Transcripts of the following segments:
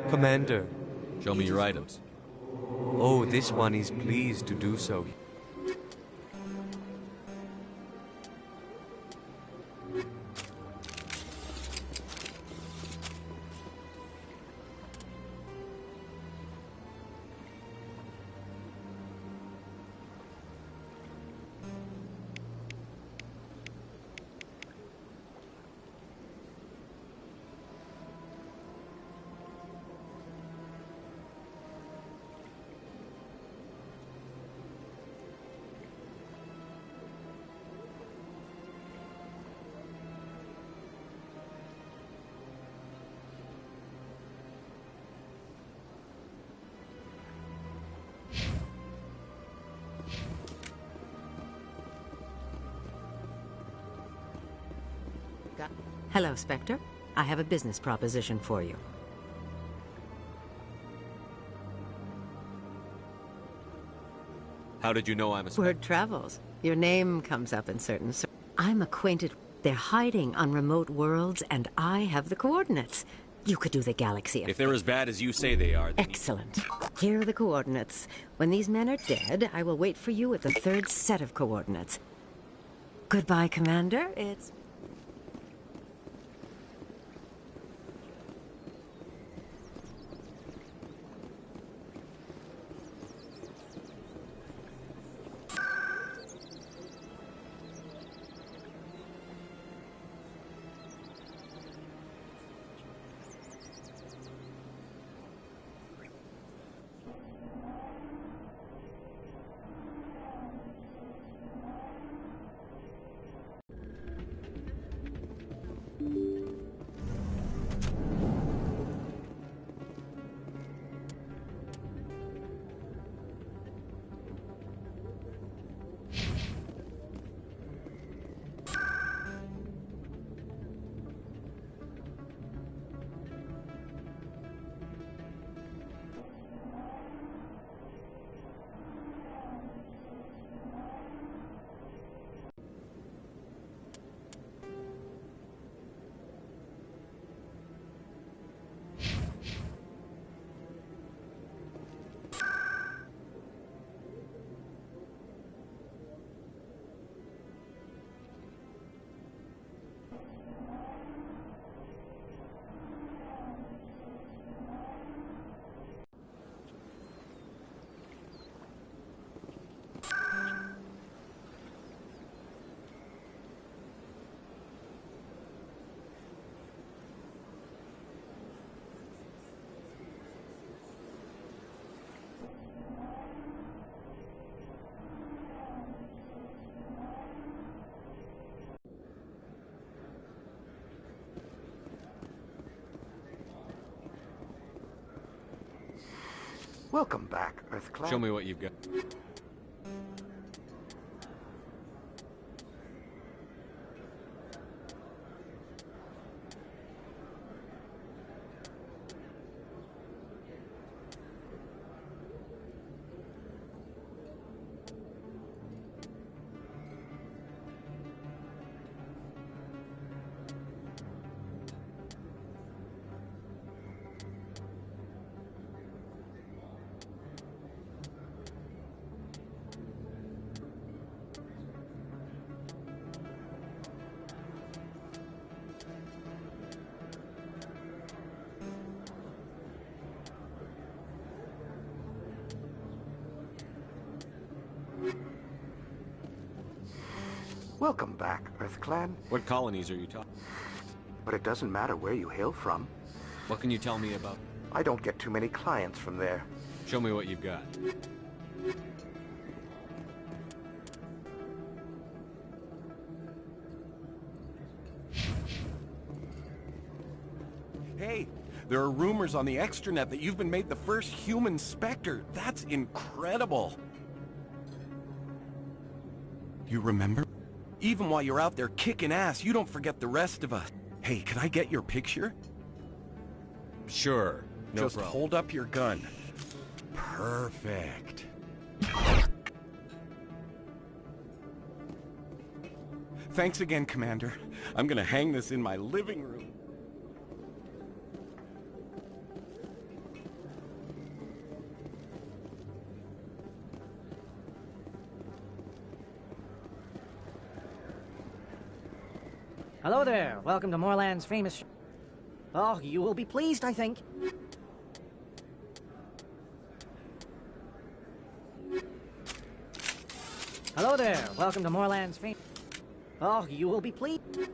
Commander. Show me your items. Oh, this one is pleased to do so. Hello, Spectre. I have a business proposition for you. How did you know I'm a Word travels. Your name comes up in certain... I'm acquainted. They're hiding on remote worlds, and I have the coordinates. You could do the galaxy a If they're as bad as you say they are, then... Excellent. Here are the coordinates. When these men are dead, I will wait for you at the third set of coordinates. Goodbye, Commander. It's... Welcome back, EarthClad. Show me what you've got. Welcome back, EarthClad. What colonies are you talking? But it doesn't matter where you hail from. What can you tell me about? I don't get too many clients from there. Show me what you've got. Hey, there are rumors on the extranet that you've been made the first human Spectre. That's incredible. You remember? Even while you're out there kicking ass, you don't forget the rest of us. Hey, can I get your picture? Sure. No Just problem. hold up your gun. Perfect. Thanks again, Commander. I'm gonna hang this in my living room. Hello there. Welcome to Moorland's famous... Oh, you will be pleased, I think. Hello there. Welcome to Moorland's famous... Oh, you will be pleased.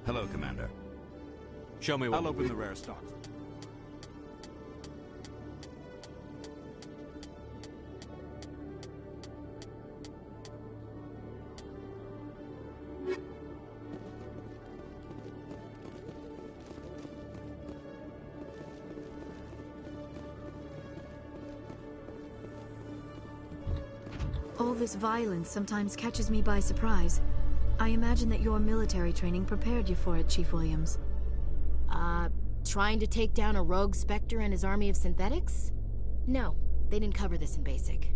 Hello, Commander. Show me what... I'll open the rare stocks. All this violence sometimes catches me by surprise. I imagine that your military training prepared you for it, Chief Williams. Trying to take down a rogue Spectre and his army of synthetics? No, they didn't cover this in basic.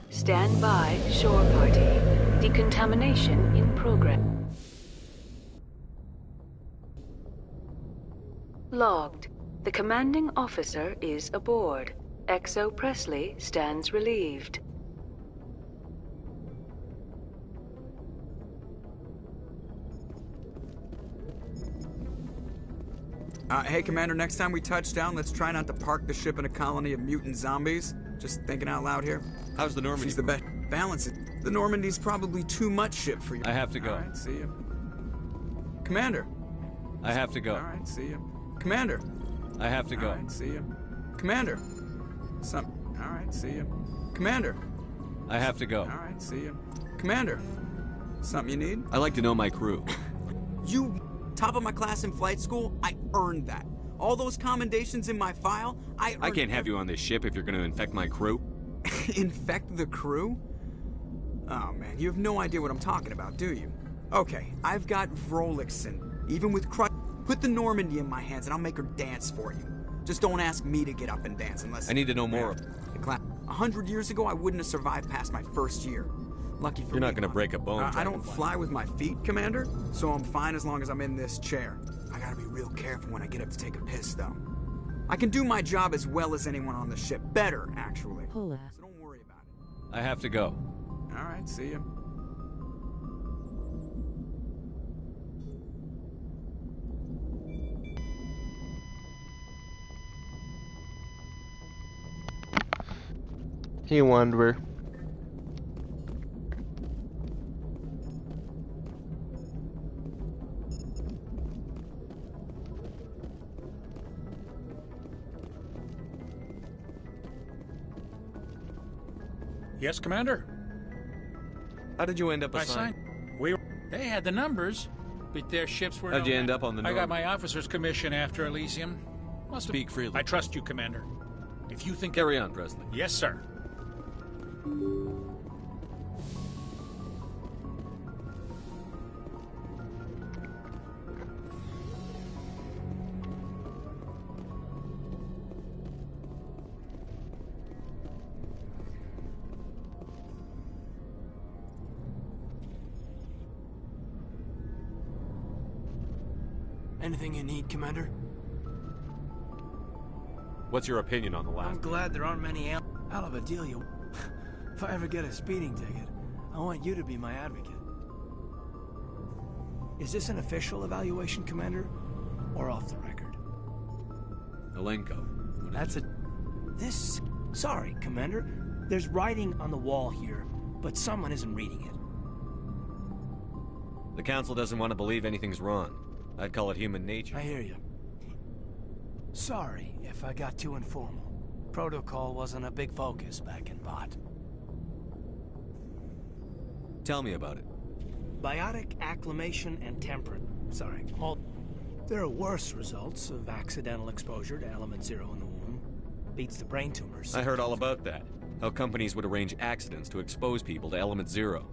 Stand by, shore party. Decontamination in progress. Logged. The commanding officer is aboard. XO Presley stands relieved. Hey, Commander, next time we touch down, let's try not to park the ship in a colony of mutant zombies. Just thinking out loud here. How's the Normandy? She's the best. Balance it. The Normandy's probably too much ship for you. I have to go. All right, see you. Commander. I have to go. All right, see you. Commander. I have to go. All right, see you. Commander. All right, see you. Commander. I have to go. All right, see you. Commander. Something you need? I like to know my crew. You, top of my class in flight school, I earned that. All those commendations in my file, I can't have you on this ship if you're going to infect my crew. Infect the crew? Oh man, you have no idea what I'm talking about, do you? Okay, I've got Vrolixen. Even with put the Normandy in my hands and I'll make her dance for you. Just don't ask me to get up and dance unless... I need to know more. 100 years ago, I wouldn't have survived past my first year. Lucky for me. You're not going to break a bone. I don't fly with my feet, Commander, so I'm fine as long as I'm in this chair. I gotta be real careful when I get up to take a piss, though. I can do my job as well as anyone on the ship. Better, actually. So don't worry about it. I have to go. All right, see you. Hey, Wanderer. Yes, Commander. How did you end up assigned? They had the numbers, but their ships were... How'd you end up on the I got my officer's commission after Elysium. Speak freely. I trust you, Commander. If you think... Carry on, Presley. Yes, sir. Anything you need, Commander? What's your opinion on the last? I'm glad there aren't many hell of a deal you... If I ever get a speeding ticket, I want you to be my advocate. Is this an official evaluation, Commander? Or off the record? Alenko. That's a... This... Sorry, Commander. There's writing on the wall here, but someone isn't reading it. The Council doesn't want to believe anything's wrong. I'd call it human nature. I hear you. Sorry if I got too informal. Protocol wasn't a big focus back in Bot. Tell me about it. Biotic acclimation and temperate. Sorry, all... There are worse results of accidental exposure to Element Zero in the womb. Beats the brain tumors. I heard all about that. How companies would arrange accidents to expose people to Element Zero.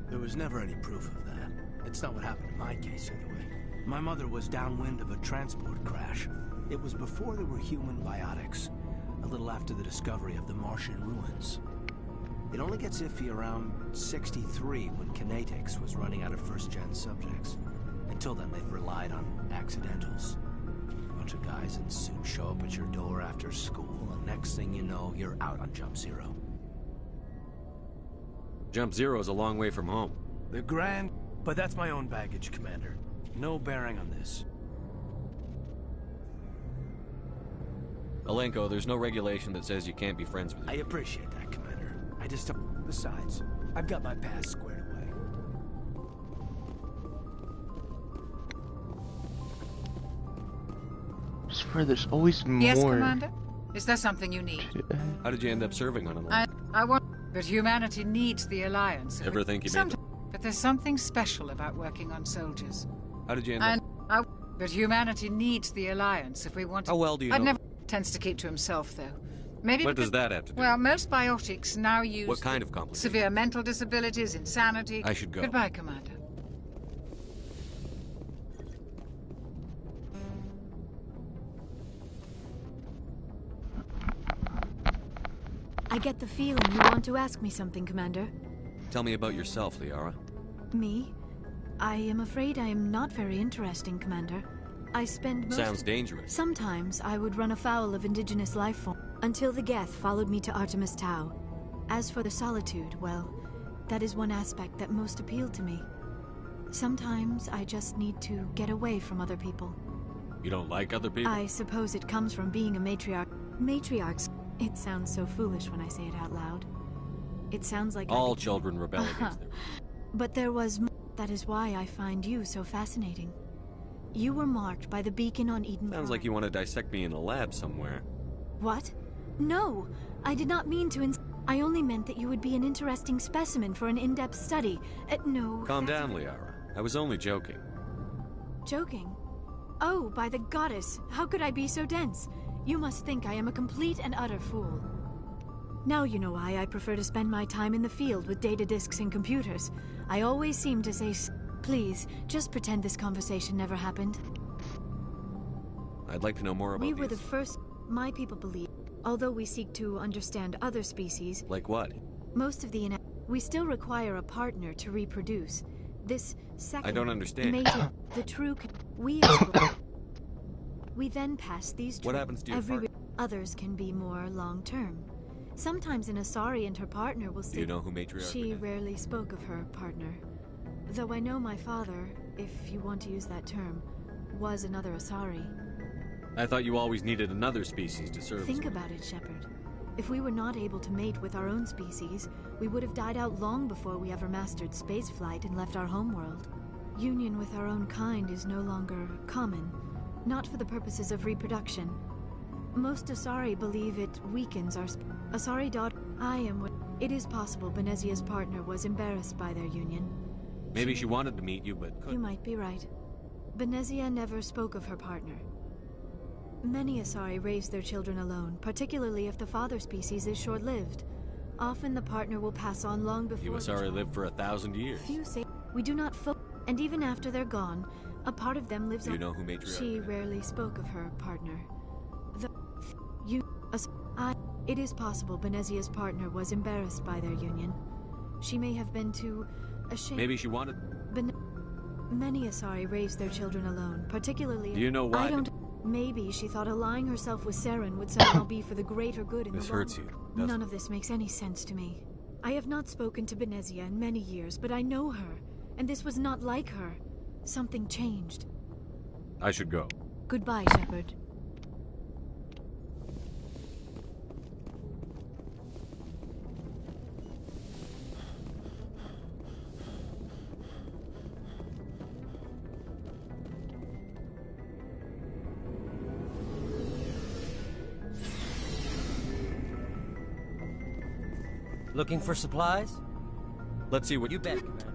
There was never any proof of that. It's not what happened in my case, anyway. My mother was downwind of a transport crash. It was before there were human biotics. A little after the discovery of the Martian ruins. It only gets iffy around 63 when Kinetics was running out of first-gen subjects. Until then, they've relied on accidentals. A bunch of guys in suits show up at your door after school, and next thing you know, you're out on Jump Zero. Jump Zero's a long way from home. The Grand... But that's my own baggage, Commander. No bearing on this. Alenko, there's no regulation that says you can't be friends with you. I appreciate that, Commander. I just... Besides, I've got my past squared away. I swear there's always more. Yes, Commander? Is there something you need? How did you end up serving on an I want... But humanity needs the Alliance. Ever think you made... But there's something special about working on soldiers. How did you end up... But humanity needs the Alliance if we want to... How well do you know... Never tends to keep to himself, though. Maybe what does that have to do? Well, most biotics now use... What kind of complications? Severe mental disabilities, insanity... I should go. Goodbye, Commander. I get the feeling you want to ask me something, Commander. Tell me about yourself, Liara. Me? I am afraid I am not very interesting, Commander. I spend most... Sounds dangerous. Sometimes I would run afoul of indigenous life form, until the Geth followed me to Artemis Tau. As for the solitude, well, that is one aspect that most appealed to me. Sometimes I just need to get away from other people. You don't like other people? I suppose it comes from being a matriarch. Matriarchs... It sounds so foolish when I say it out loud. It sounds like... All children rebel against them. But there was... That is why I find you so fascinating. You were marked by the beacon on Eden Prime. Sounds like you want to dissect me in a lab somewhere. What? No! I did not mean to I only meant that you would be an interesting specimen for an in-depth study. No... Calm down, Liara. I was only joking. Joking? Oh, by the goddess! How could I be so dense? You must think I am a complete and utter fool. Now you know why I prefer to spend my time in the field with data disks and computers. I always seem to say, please, just pretend this conversation never happened. I'd like to know more about We were the first... My people believe, although we seek to understand other species... Like what? Most of the... We still require a partner to reproduce. This second... I don't understand. Mated, the true... We then pass these... What happens to your partner? Others can be more long-term. Sometimes an Asari and her partner will stay... Do you know who Matriarch She is? rarely spoke of her partner. Though I know my father, if you want to use that term, was another Asari. I thought you always needed another species to serve. Think about it, Shepard. If we were not able to mate with our own species, we would have died out long before we ever mastered spaceflight and left our homeworld. Union with our own kind is no longer common, not for the purposes of reproduction. Most Asari believe it weakens our Asari daughter. It is possible Benezia's partner was embarrassed by their union. Maybe she wanted to meet you, but couldn't. You might be right. Benezia never spoke of her partner. Many Asari raise their children alone, particularly if the father species is short-lived. Often the partner will pass on long before... You Asari lived for 1,000 years. Few say we do not and even after they're gone, a part of them lives on... Do you know who Matriarch is? She rarely spoke of her partner. It is possible Benezia's partner was embarrassed by their union. She may have been too ashamed... Maybe she wanted... Many Asari raise their children alone, particularly... Do you know why? I don't... Maybe she thought allying herself with Saren would somehow be for the greater good in This the long hurts you, run. doesn't None of this makes any sense to me. I have not spoken to Benezia in many years, but I know her, and this was not like her. Something changed. I should go. Goodbye, Shepard. Looking for supplies? Let's see what you bet, Commander.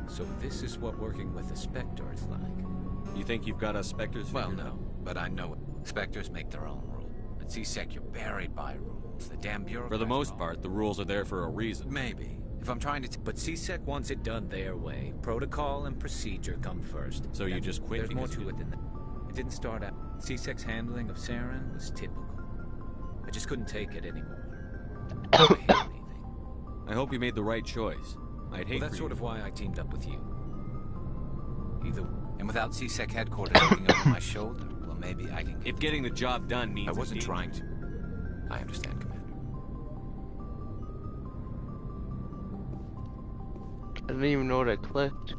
So this is what working with the Spectre is like. You think you've got us Spectres Well, figured no, out? but I know it. Spectres make their own rule. At C-Sec, you're buried by rules. The damn bureaucrats... For the most part, the rules are there for a reason. Maybe. If I'm trying to... But C-Sec wants it done their way. Protocol and procedure come first. So you just quit There's more because to it than that. It didn't start out... C-Sec's handling of Saren was typical. I just couldn't take it anymore. I hope you made the right choice. I'd hate Well, that's for sort you. of why I teamed up with you. Either... And without C-Sec headquarters looking over my shoulder, well, maybe I can... If getting the job done means... I wasn't a trying to. I understand, Commander. I didn't even know what I clicked.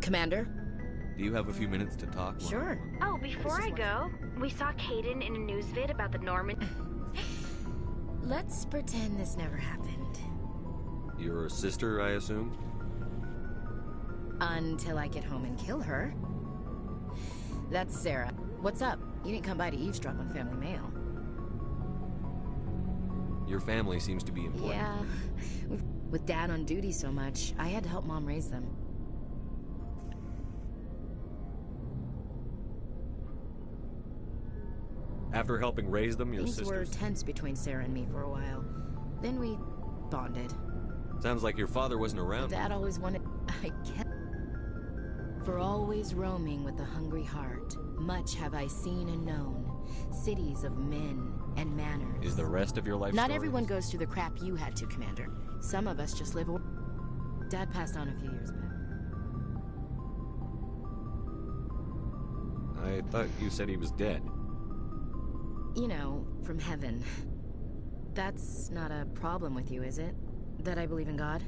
Commander? Do you have a few minutes to talk? Sure. Oh, before I go, we saw Kaidan in a news vid about the Norman... Let's pretend this never happened. Your sister, I assume? Until I get home and kill her. That's Sarah. What's up? You didn't come by to eavesdrop on Family Mail. Your family seems to be important. Yeah. With Dad on duty so much, I had to help Mom raise them. After helping raise them, your Things sisters... were tense between Sarah and me for a while. Then we bonded. Sounds like your father wasn't around. Dad always wanted... I kept... For always roaming with a hungry heart, much have I seen and known. Cities of men and manners. Is the rest of your life Not stories? everyone goes through the crap you had to, Commander. Some of us just live... Dad passed on a few years back. I thought you said he was dead. You know, from heaven. That's not a problem with you, is it? That I believe in God?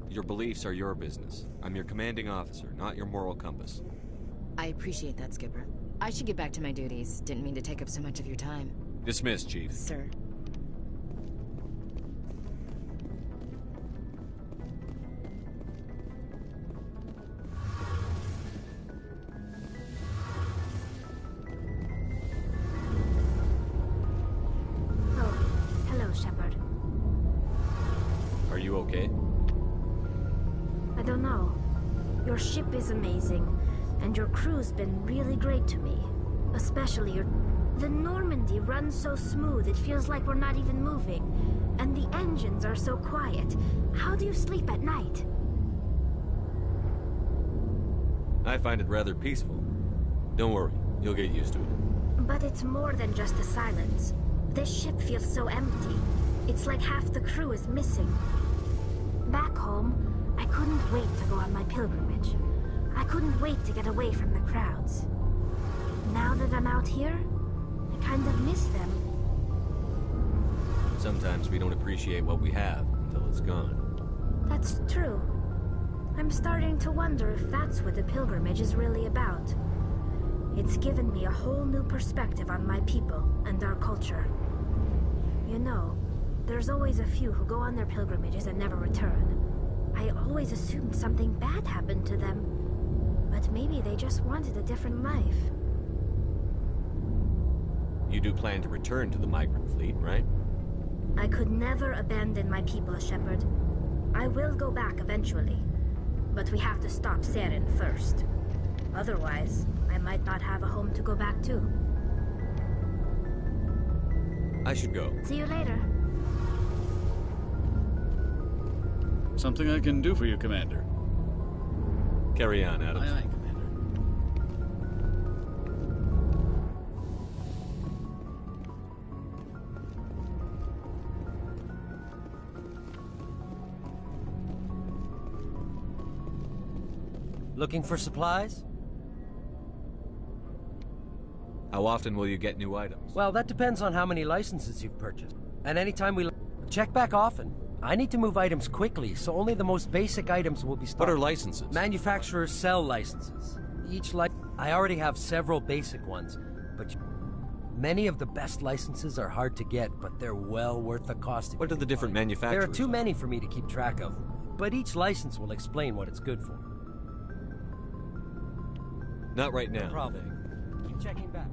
Your beliefs are your business. I'm your commanding officer, not your moral compass. I appreciate that, Skipper. I should get back to my duties. Didn't mean to take up so much of your time. Dismissed, Chief. Sir. Are you okay? I don't know. Your ship is amazing, and your crew's been really great to me. Especially your... The Normandy runs so smooth it feels like we're not even moving. And the engines are so quiet. How do you sleep at night? I find it rather peaceful. Don't worry, you'll get used to it. But it's more than just the silence. This ship feels so empty. It's like half the crew is missing. Back home, I couldn't wait to go on my pilgrimage. I couldn't wait to get away from the crowds. Now that I'm out here, I kind of miss them. Sometimes we don't appreciate what we have until it's gone. That's true. I'm starting to wonder if that's what the pilgrimage is really about. It's given me a whole new perspective on my people and our culture. You know, there's always a few who go on their pilgrimages and never return. I always assumed something bad happened to them. But maybe they just wanted a different life. You do plan to return to the migrant fleet, right? I could never abandon my people, Shepard. I will go back eventually. But we have to stop Saren first. Otherwise, I might not have a home to go back to. I should go. See you later. Something I can do for you, Commander. Carry on, Adams. Aye, aye, Commander. Looking for supplies? How often will you get new items? Well, that depends on how many licenses you've purchased. And anytime we... Check back often. I need to move items quickly, so only the most basic items will be stocked. What are licenses? Manufacturers sell licenses. Each I already have several basic ones, but many of the best licenses are hard to get, but they're well worth the cost. What are the different manufacturers? There are too many for me to keep track of, but each license will explain what it's good for. Not right now. No problem. Keep checking back.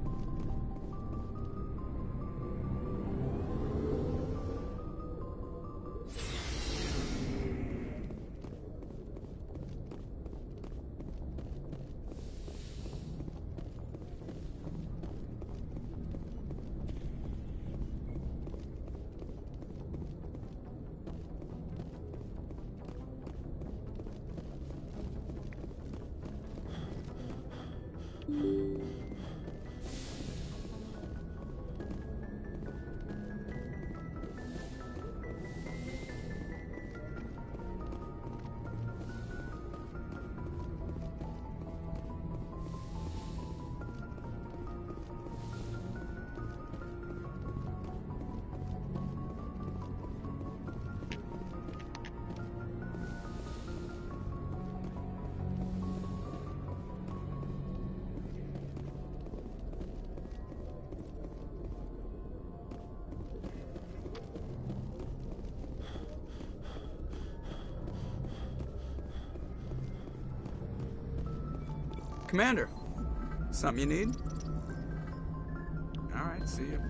Commander, something you need? All right, see you.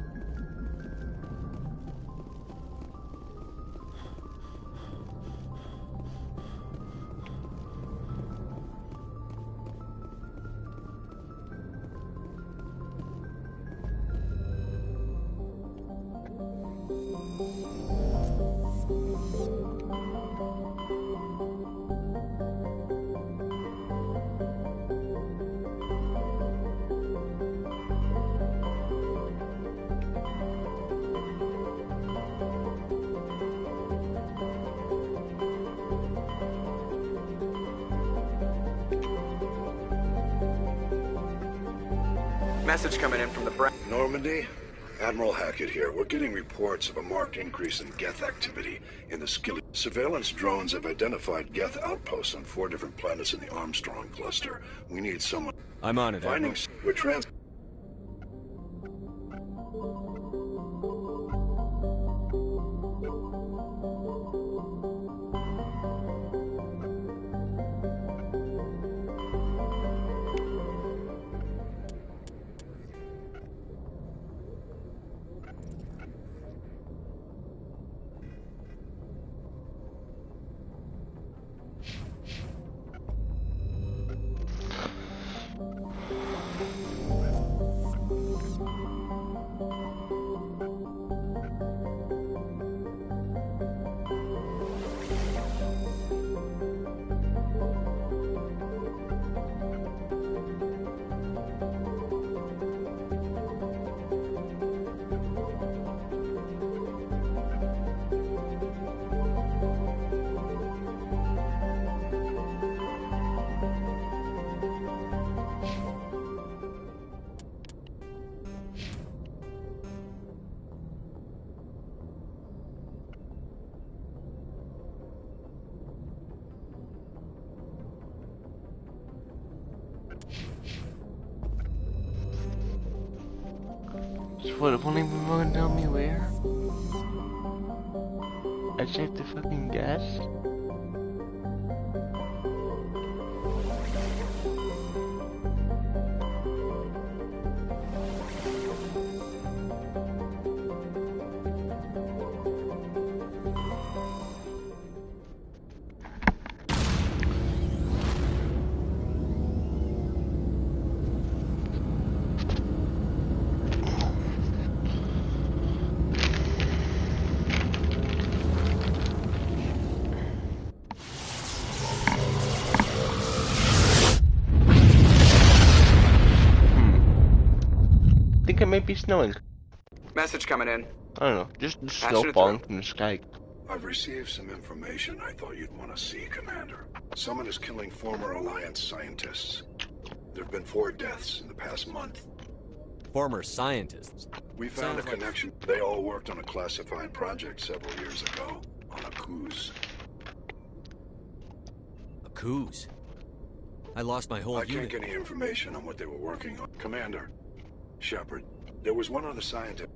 Message coming in from the Normandy? Admiral Hackett here. We're getting reports of a marked increase in Geth activity in the Skilly. Surveillance drones have identified Geth outposts on 4 different planets in the Armstrong cluster. We need someone. I'm on it, Finding. We're trans. What, it won't even fucking tell me where? I just have to fucking guess? I think it might be snowing. Message coming in. I don't know, just snow falling from the sky. I've received some information I thought you'd want to see, Commander. Someone is killing former Alliance scientists. There have been 4 deaths in the past month. Former scientists? We found a connection. They all worked on a classified project several years ago, on Akuz. Akuz? I lost my whole I unit. can't get any information on what they were working on. Commander, Shepard, there was one other scientist.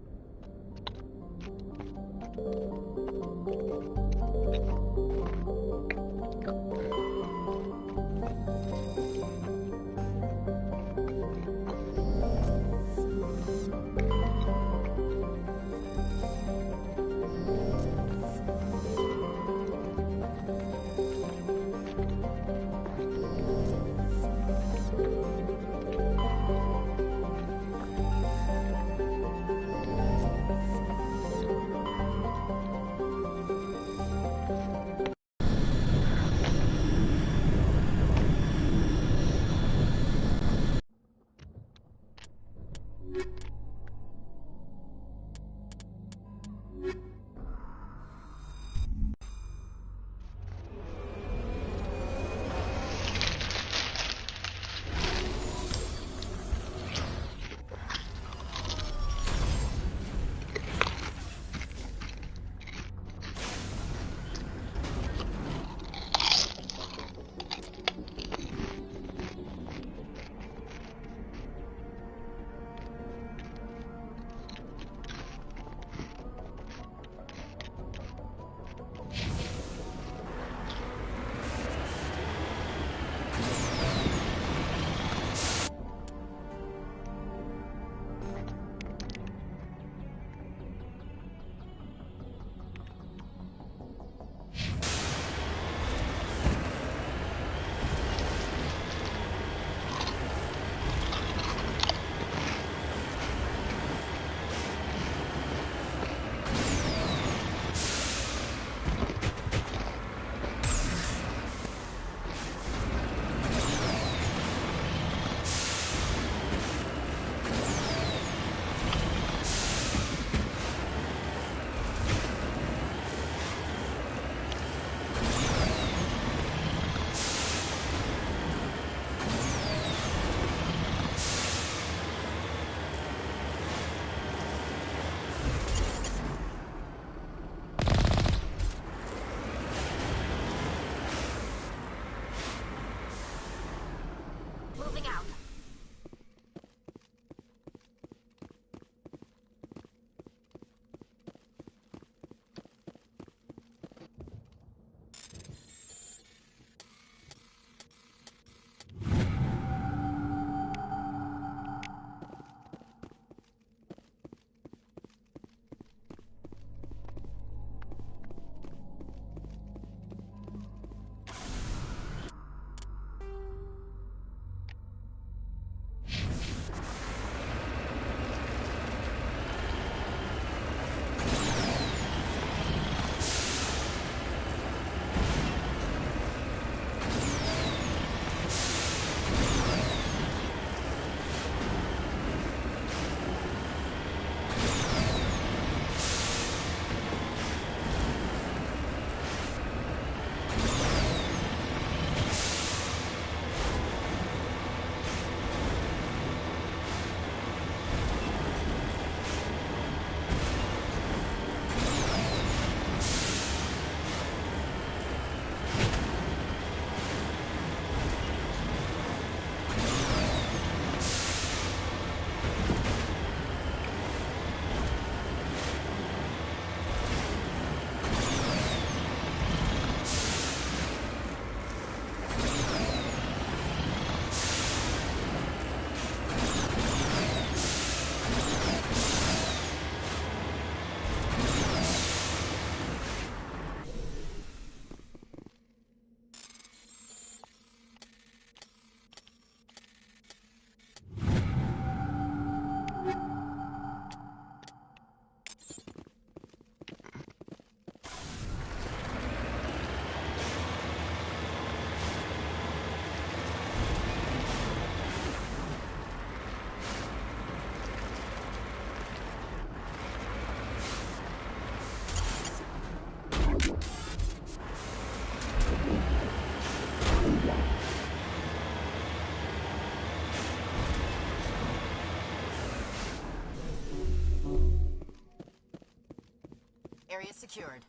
area secured.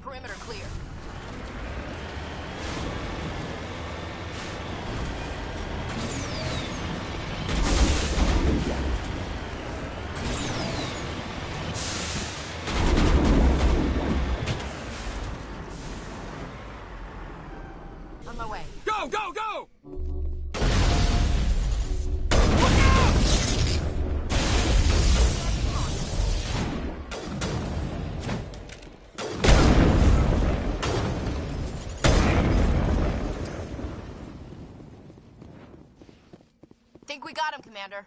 Perimeter clear. On my way. Go, go, go! Think we got him, Commander.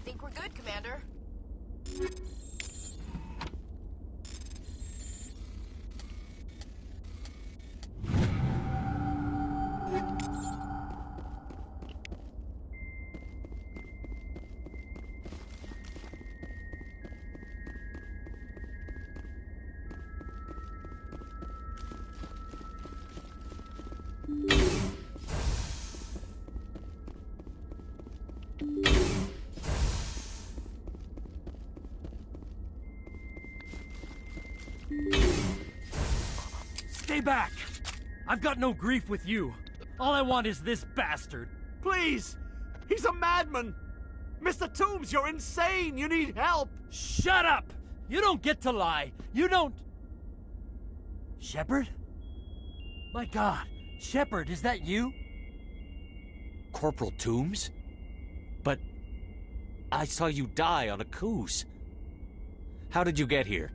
Think we're good, Commander. Stay back! I've got no grief with you. All I want is this bastard. Please! He's a madman! Mr. Toombs, you're insane! You need help! Shut up! You don't get to lie. You don't... Shepard? My God. Shepard, is that you? Corporal Toombs? But I saw you die on a Coos. How did you get here?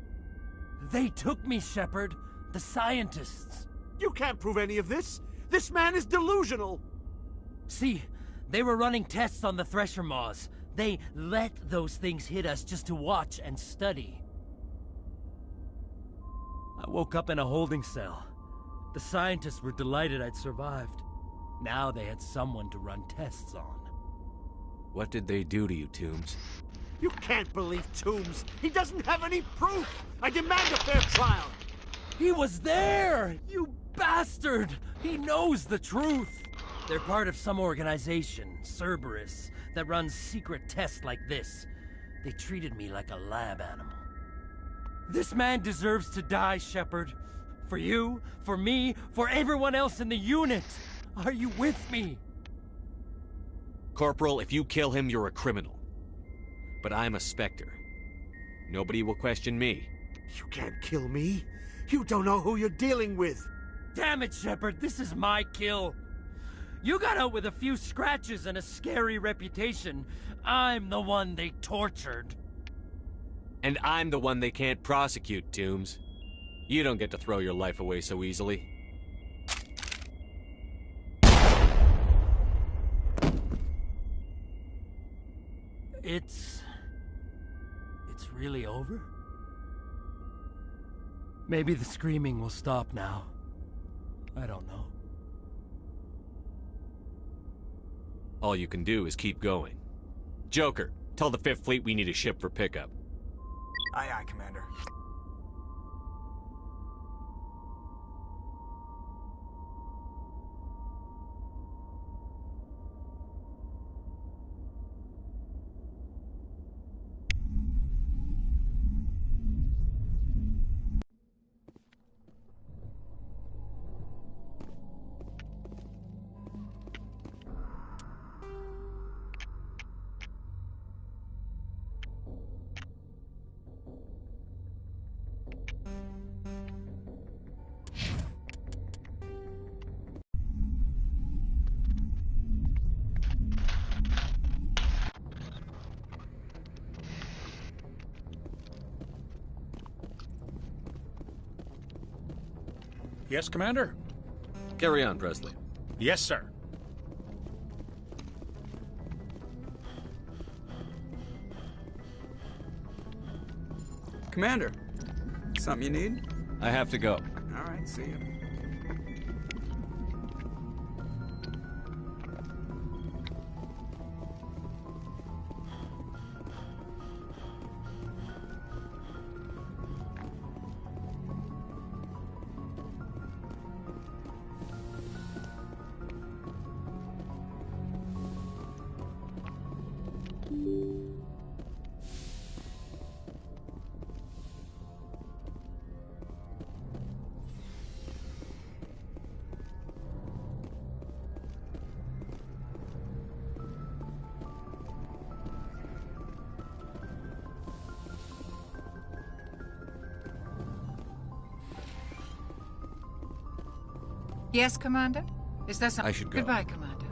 They took me, Shepard. The scientists. You can't prove any of this! This man is delusional! See, they were running tests on the Thresher Maws. They let those things hit us just to watch and study. I woke up in a holding cell. The scientists were delighted I'd survived. Now they had someone to run tests on. What did they do to you, Toombs? You can't believe Toombs! He doesn't have any proof! I demand a fair trial! He was there! You bastard! He knows the truth! They're part of some organization, Cerberus, that runs secret tests like this. They treated me like a lab animal. This man deserves to die, Shepard. For you, for me, for everyone else in the unit. Are you with me? Corporal, if you kill him, you're a criminal. But I'm a Spectre. Nobody will question me. You can't kill me. You don't know who you're dealing with. Damn it, Shepard, this is my kill. You got out with a few scratches and a scary reputation. I'm the one they tortured. And I'm the one they can't prosecute, Toombs. You don't get to throw your life away so easily. It's really over? Maybe the screaming will stop now. I don't know. All you can do is keep going. Joker, tell the 5th Fleet we need a ship for pickup. Aye, aye, Commander. Yes, Commander? Carry on, Presley. Yes, sir. Commander, something you need? I have to go. All right, see you. Yes, Commander? Is there something? I should go. Goodbye, Commander.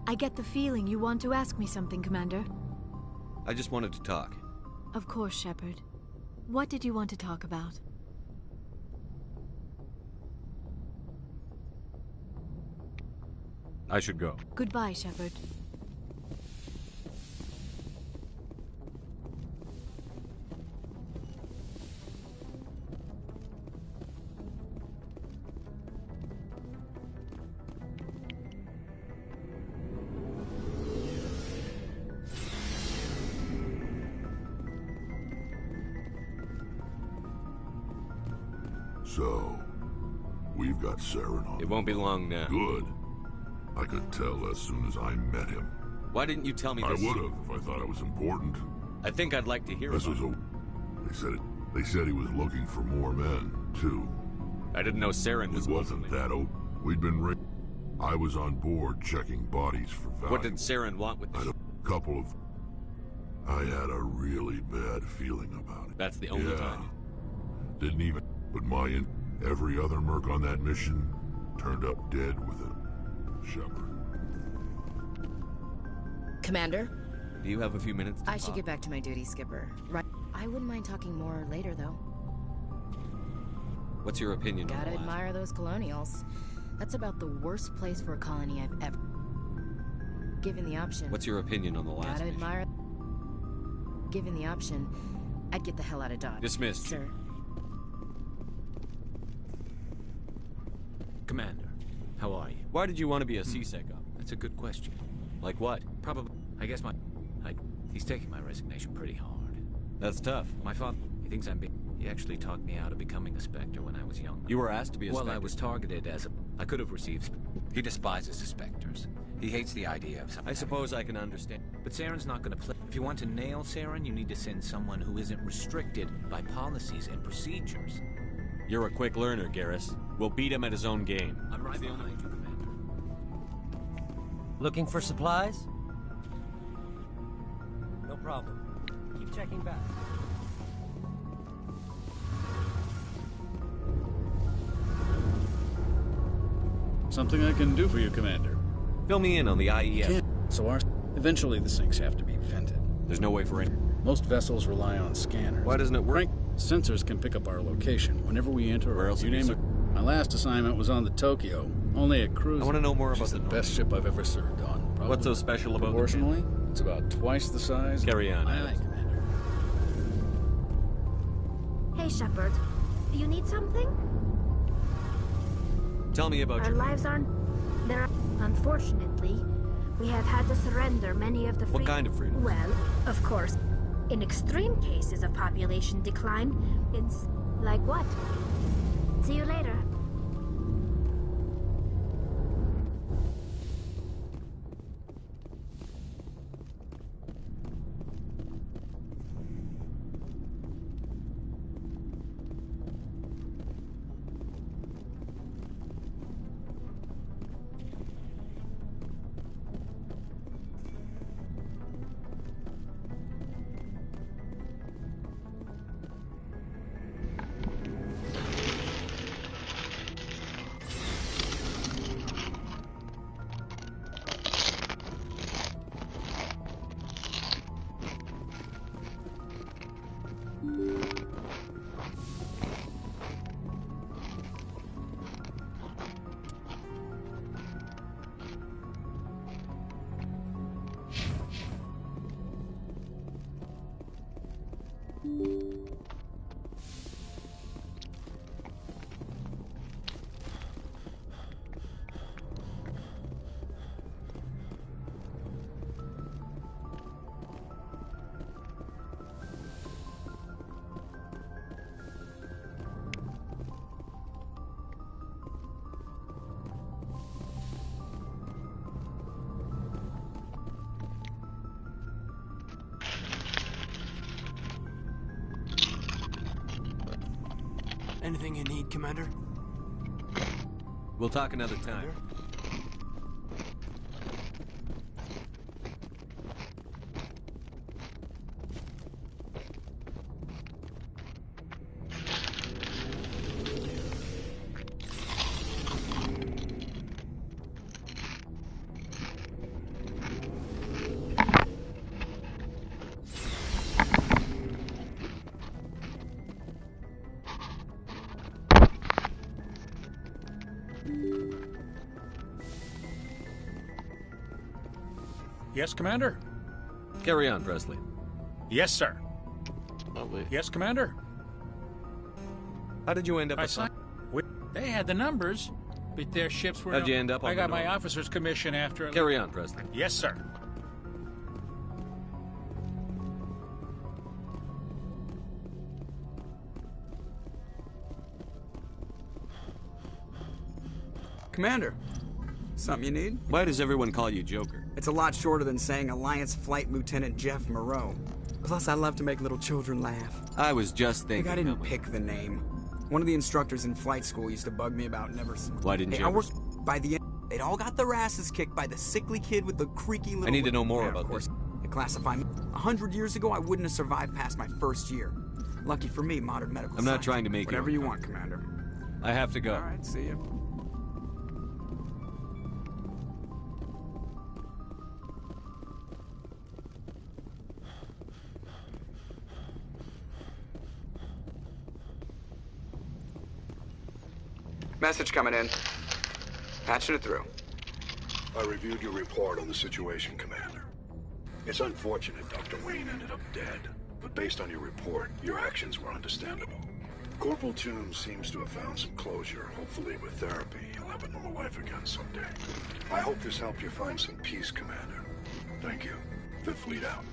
I get the feeling you want to ask me something, Commander. I just wanted to talk. Of course, Shepard. What did you want to talk about? I should go. Goodbye, Shepard. So, we've got Saren on. It won't be long now. Good. I could tell as soon as I met him. Why didn't you tell me I this? would have if I thought it was important. I think I'd like to hear This about was it. They said he was looking for more men, too. I didn't know Saren was It wasn't locally. that open. We'd been I was on board checking bodies for value. What did Saren want with this? I had a really bad feeling about it. That's the only time. Didn't even put every other merc on that mission turned up dead with it. Shepard. Commander? Do you have a few minutes to I should talk? get back to my duty, Skipper. Right. I wouldn't mind talking more later, though. What's your opinion on Gotta the last? admire those colonials. That's about the worst place for a colony I've ever... Given the option... What's your opinion on the last Gotta mission? admire... Given the option, I'd get the hell out of Dodge. Dismissed. Sir. Commander, how are you? Why did you want to be a CSEC op? That's a good question. Like what? Probably, I guess he's taking my resignation pretty hard. That's tough. My father, he thinks he actually talked me out of becoming a Spectre when I was young. You were asked to be a Well, Spectre? I was targeted as I could have received... He despises the Spectres. He hates the idea of something. I suppose I can understand. But Saren's not going to play. If you want to nail Saren, you need to send someone who isn't restricted by policies and procedures. You're a quick learner, Garrus. We'll beat him at his own game. I'm right behind you, Commander. Looking for supplies? No problem. Keep checking back. Something I can do for you, Commander. Fill me in on the IEF. Eventually the sinks have to be vented. There's no way for it. Most vessels rely on scanners. Why doesn't it work? Sensors can pick up our location whenever we enter. Where else you have you name it. My last assignment was on the Tokyo. Only a cruise. I want to know more about the best ship I've ever served on. Probably. What's so special about the Proportionally, it's about twice the size. Carry on. Aye, Commander. Hey, Shepard. You need something? Tell me about Our your... lives aren't... There are... Unfortunately, we have had to surrender many of the What kind of freedom? Well, of course. In extreme cases of population decline, it's... Like what? See you later. Anything you need, Commander? We'll talk another time. Yes, Commander? Carry on, Presley. Yes, sir. Oh, wait. Yes, Commander? How did you end up They had the numbers, but their ships were... How'd you end up on I got the my Norman? officer's commission after... Carry on, Presley. Yes, sir. Commander, something you need? Why does everyone call you Joker? It's a lot shorter than saying Alliance Flight Lieutenant Jeff Moreau. Plus, I love to make little children laugh. I was just thinking. I didn't pick the name. One of the instructors in flight school used to bug me about never... Why didn't you I ever... worked by the end. They'd all got their asses kicked by the sickly kid with the creaky little... I need to know more Yeah, about of course. this. They classify me. 100 years ago, I wouldn't have survived past my first year. Lucky for me, modern medical I'm not science. trying to make Whatever you want, Commander. I have to go. All right, see you. Message coming in. Patching it through. I reviewed your report on the situation, Commander. It's unfortunate Dr. Wayne ended up dead, but based on your report, your actions were understandable. Corporal Toombs seems to have found some closure. Hopefully with therapy, he'll have a normal life again someday. I hope this helped you find some peace, Commander. Thank you. Fifth Fleet out.